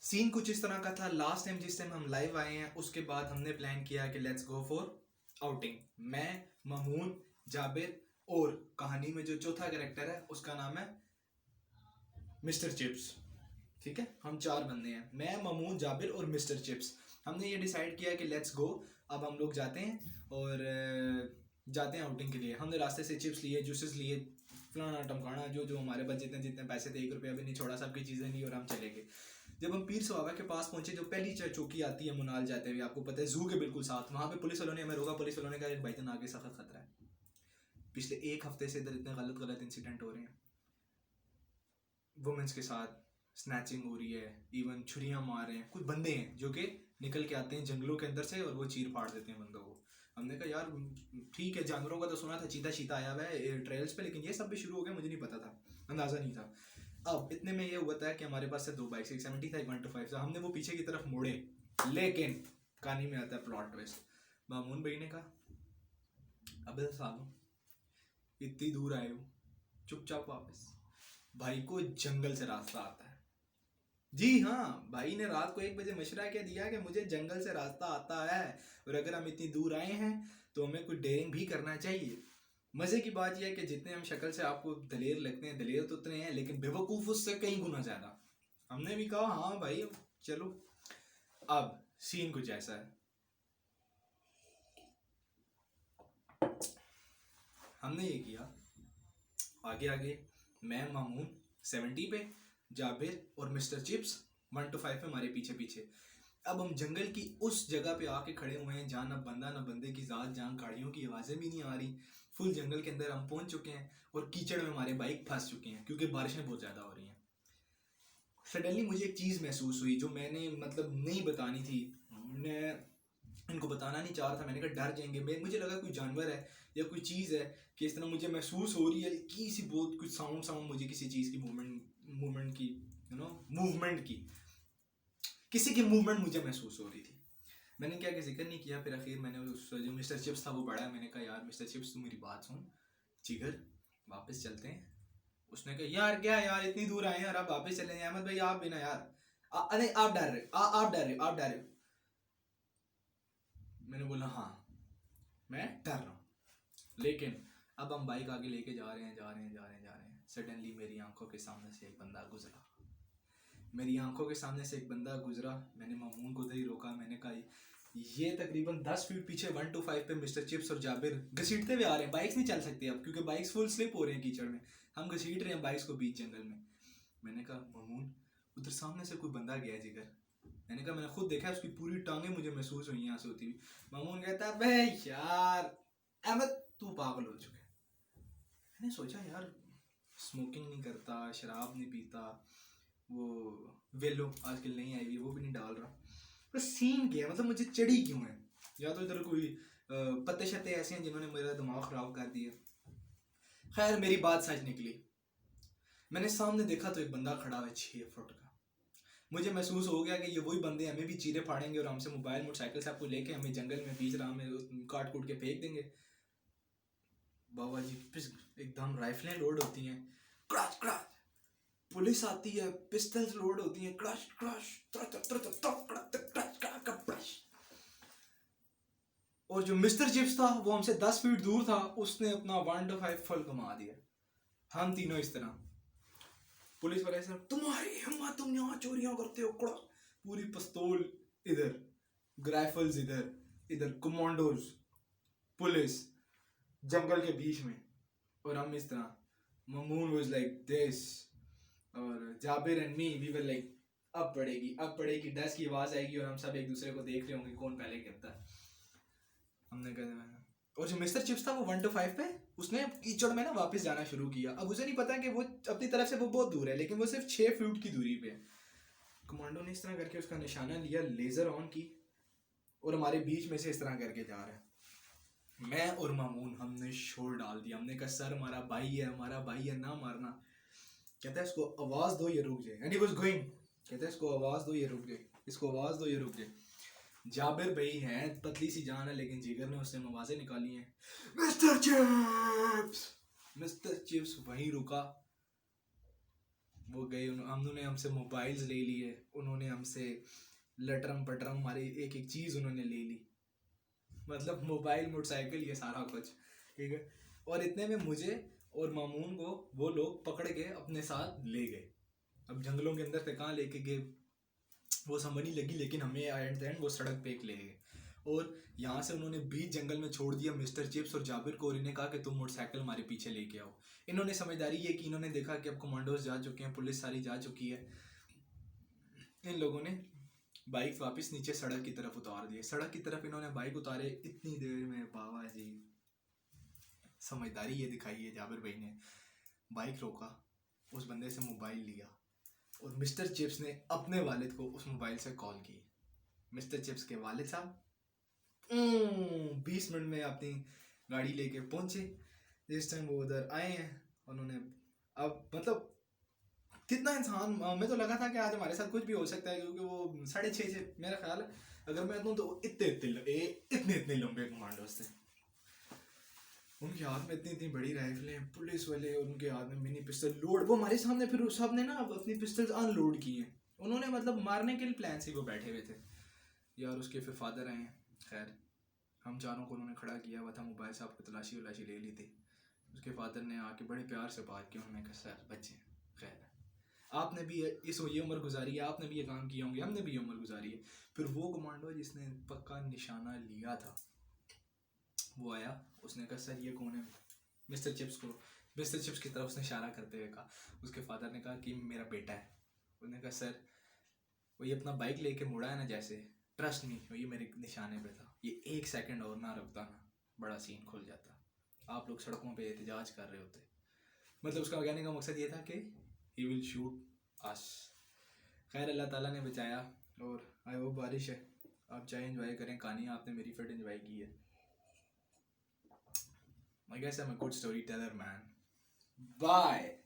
Scene कुछ इस तरह का था। लास्ट टाइम जिस टाइम हम लाइव आए हैं उसके बाद हमने प्लान किया कि लेट्स गो फॉर आउटिंग। मैं, मामून, जाबिर और कहानी में जो चौथा कैरेक्टर है उसका नाम है मिस्टर चिप्स। ठीक है, हम चार बंदे हैं, मैं, मामून, जाबिर और मिस्टर चिप्स। हमने ये डिसाइड किया कि लेट्स गो। अब हम लोग जाते हैं और जाते हैं आउटिंग के लिए। हमने रास्ते से चिप्स लिए, जूसेस लिए, फलाना टमकाना, जो जो हमारे पास जितने जितने पैसे थे, 1 रुपया भी नहीं छोड़ा, सबकी चीज़ें ली और हम चले गए। जब हम पीर सवाबा के पास पहुंचे, जो पहली चौकी आती है मुनाल जाते हुए, आपको पता है जू के बिल्कुल साथ, वहाँ पे पुलिस वालों ने हमें रोका। पुलिस वालों ने कहा भाईजान आगे सख्त खतरा है, पिछले 1 हफ्ते से इधर इतने गलत गलत इंसिडेंट हो रहे हैं, वुमेंस के साथ स्नैचिंग हो रही है, इवन छुरियां मार रहे हैं। कुछ बंदे हैं जो कि निकल के आते हैं जंगलों के अंदर से और वो चीर फाड़ देते हैं बंदों को। हमने कहा यार ठीक है, जानवरों का तो सुना था, चीता शीता आया हुआ है ट्रेल्स पे, लेकिन ये सब भी शुरू हो गया, मुझे नहीं पता था, अंदाज़ा नहीं था। अब इतने में ये हुआ था कि हमारे पास से 2 बाइक, 670 था, 125 था। हमने वो पीछे की तरफ मोड़े, लेकिन कहानी में आता है प्लॉट ट्विस्ट। मामून भाई ने कहा अबे सालों इतनी दूर आए हो, चुपचाप वापस। भाई को जंगल से रास्ता आता है। जी हाँ, भाई ने रात को 1 बजे मशवरा क्या दिया कि मुझे जंगल से रास्ता आता है और अगर हम इतनी दूर आए हैं तो हमें कुछ डेयरिंग भी करना चाहिए। मजे की बात यह है कि जितने हम शक्ल से आपको दलेर लगते हैं, दलेर तो उतने हैं, लेकिन बेवकूफ उससे कई गुना ज्यादा। हमने भी कहा हाँ भाई चलो। अब सीन कुछ ऐसा है, हमने ये किया, आगे आगे मैं, मामून 70 पे, जाबिर और मिस्टर चिप्स 1 to 5 पे हमारे पीछे पीछे। अब हम जंगल की उस जगह पे आके खड़े हुए हैं जहाँ ना बंदा ना बंदे की जात, जहाँ गाड़ियों की आवाज़ें भी नहीं आ रही। फुल जंगल के अंदर हम पहुंच चुके हैं और कीचड़ में हमारे बाइक फंस चुके हैं क्योंकि बारिशें बहुत ज़्यादा हो रही हैं। सडनली मुझे एक चीज़ महसूस हुई जो मैंने मतलब नहीं बतानी थी, मैं इनको बताना नहीं चाह रहा था। मैंने कहा डर जाएंगे, मुझे लगा कोई जानवर है या कोई चीज़ है कि इस तरह मुझे महसूस हो रही है कि सी बहुत कुछ साउंड साउंड मुझे किसी चीज़ की मूवमेंट की, मूवमेंट की, किसी की मूवमेंट मुझे महसूस हो रही थी। मैंने क्या कि जिक्र नहीं किया। फिर आखिर मैंने उस जो मिस्टर चिप्स था वो बड़ा, मैंने कहा यार मिस्टर चिप्स तू मेरी बात सुन, जिगर वापस चलते हैं। उसने कहा यार क्या यार इतनी दूर आए हैं और आप वापस चले जाए, अहमद भाई आप भी ना यार, अरे आप डर रहे, आप डर रहे, आप डर रहे। मैंने बोला हाँ मैं डर रहा हूँ, लेकिन अब हम बाइक आगे लेके जा रहे हैं, जा रहे हैं, जा रहे हैं, जा रहे हैं। सडनली मेरी आंखों के सामने से एक बंदा गुजरा, मेरी आंखों के सामने से एक बंदा गुजरा। मैंने मामून को उधर ही रोका, मैंने कहा ये तकरीबन 10 फीट पीछे 1 to 5 पे मिस्टर चिप्स और जाबिर घसीटते हुए आ रहे हैं। बाइक्स नहीं चल सकती अब क्योंकि बाइक्स फुल स्लिप हो रहे हैं कीचड़ में, हम घसीट रहे हैं बाइक्स को बीच जंगल में। मैंने कहा मामून उधर सामने से कोई बंदा गया जिगर। मैंने कहा मैंने खुद देखा, उसकी पूरी टांगें मुझे महसूस हुई यहाँ से होती हुई। मामून कहता है बे यार अहमद तू पागल हो चुका है। मैंने सोचा यार स्मोकिंग नहीं करता, शराब नहीं पीता, वो वेलो आजकल नहीं आई हुई वो भी नहीं डाल रहा, पर सीन क्या है, मतलब मुझे चढ़ी क्यों है? या तो इधर कोई पत्ते शत्ते ऐसे हैं जिन्होंने मेरा दिमाग खराब कर दिया। खैर मेरी बात सच निकली। मैंने सामने देखा तो एक बंदा खड़ा है 6 फुट का। मुझे महसूस हो गया कि ये वही बंदे हमें भी चीरे फाड़ेंगे और हमसे मोबाइल मोटरसाइकिल से आपको लेके हमें जंगल में बीच राह में काट कूट के फेंक देंगे। बाबा जी एकदम राइफलें लोड होती हैं, क्रश क्रश, पुलिस आती है, पिस्टल्स लोड होती हैं, क्रश क्रश। और जो मिस्टर चिप्स था वो हमसे 10 फीट दूर था, उसने अपना 1 to 5 फुल घुमा दिया। हम तीनों इस तरह, पुलिस वाले सर तुम्हारी हिम्मत, तुम यहाँ चोरियां करते हो, कड़ा पूरी पिस्तौल इधर, राइफल्स इधर, इधर कमांडोज, पुलिस जंगल के बीच में, और हम इस तरह। ममून वाज लाइक दिस और Jabir and me we were like अब पड़ेगी, अब पड़ेगी, 10 की आवाज आएगी और हम सब एक दूसरे को देख रहे होंगे कौन पहले गिरता है। हमने कहा, और जो मिस्टर चिप्स था वो 1 to 5 पे उसने कीचड़ में ना वापस जाना शुरू किया। अब उसे नहीं पता कि वो अपनी तरफ से वो बहुत दूर है, लेकिन वो सिर्फ 6 फीट की दूरी पे है। कमांडो ने इस तरह करके उसका निशाना लिया, लेजर ऑन की, और हमारे बीच में से इस तरह करके जा रहा है। मैं और मामून हमने शोर डाल दिया, हमने कहा सर हमारा भाई है, हमारा भाई है, ना मारना। कहता है इसको आवाज दो ये रुक जाए, एंड ही वाज गोइंग। कहता है इसको आवाज दो ये रुक जाए, इसको आवाज दो ये रुक जाए। जाबिर भाई है, पतली सी जान है, लेकिन जिगर ने उससे आवाजें निकाली हैं, मिस्टर चिप्स। मिस्टर चिप्स वहीं रुका, वो गए, उन्होंने हमसे मोबाइल्स ले लिए, उन्होंने हमसे लटरम पटरम हमारी एक एक चीज़ उन्होंने ले ली, मतलब मोबाइल मोटरसाइकिल ये सारा कुछ, ठीक है। और इतने में मुझे और मामून को वो लोग पकड़ के अपने साथ ले गए। अब जंगलों के अंदर से कहाँ लेके गए वो समझ नहीं लगी, लेकिन हमें एट द एंड वो सड़क पे एक ले गए और यहाँ से उन्होंने बीच जंगल में छोड़ दिया मिस्टर चिप्स और जाबिर को, और इन्हें कहा कि तुम मोटरसाइकिल हमारे पीछे लेके आओ। इन्होंने समझदारी ये कि इन्होंने देखा कि अब कमांडोज जा चुके हैं, पुलिस सारी जा चुकी है, इन लोगों ने बाइक वापस नीचे सड़क की तरफ उतार दिए। सड़क की तरफ इन्होंने बाइक उतारे, इतनी देर में बाबा जी समझदारी ये दिखाई है जाबिर भाई ने, बाइक रोका, उस बंदे से मोबाइल लिया और मिस्टर चिप्स ने अपने वालिद को उस मोबाइल से कॉल की। मिस्टर चिप्स के वालिद साहब 20 मिनट में अपनी गाड़ी लेके पहुंचे। जिस टाइम वो उधर आए हैं उन्होंने, अब मतलब कितना इंसान, मैं तो लगा था कि आज हमारे साथ कुछ भी हो सकता है, क्योंकि वो 6:30 से मेरा ख्याल है अगर मैं कहूँ तो इतने लंबे कमांडोज थे, उनके हाथ में इतनी बड़ी राइफलें, पुलिस वाले, और उनके हाथ में मिनी पिस्टल लोड, वो हमारे सामने फिर उस साहब ने ना अपनी पिस्टल्स अनलोड की हैं, उन्होंने मतलब मारने के लिए प्लान से वो बैठे हुए थे यार। उसके फिर फादर आए हैं, खैर हम चारों को उन्होंने खड़ा किया हुआ था, मोबाइल से आपको तलाशी वलाशी ले ली थी। उसके फादर ने आके बड़े प्यार से बात की, उन्होंने कहा सर बच्चे खैर आपने भी ये उम्र गुजारी है, आपने भी ये काम किए होंगे, हमने भी ये उम्र गुजारी है। फिर वो कमांडो जिसने पक्का निशाना लिया था वो आया, उसने कहा सर ये कौन है, मिस्टर चिप्स की तरफ उसने इशारा करते हुए कहा। उसके फादर ने कहा कि मेरा बेटा है। उसने कहा सर वो ये अपना बाइक लेके मुड़ा है ना, जैसे ट्रस्ट मी ये मेरे निशाने पे था, ये 1 सेकंड और ना रुकता ना बड़ा सीन खुल जाता, आप लोग सड़कों पे एहतजाज कर रहे होते। मतलब उसका कहने का मकसद ये था कि ही विल शूट अस। खैर अल्लाह ताला ने बचाया, और आई होप बारिश है, आप चाहे एंजॉय करें, कहानी आपने मेरी फिट एंजॉय की है। I guess I'm a good storyteller, man. Bye.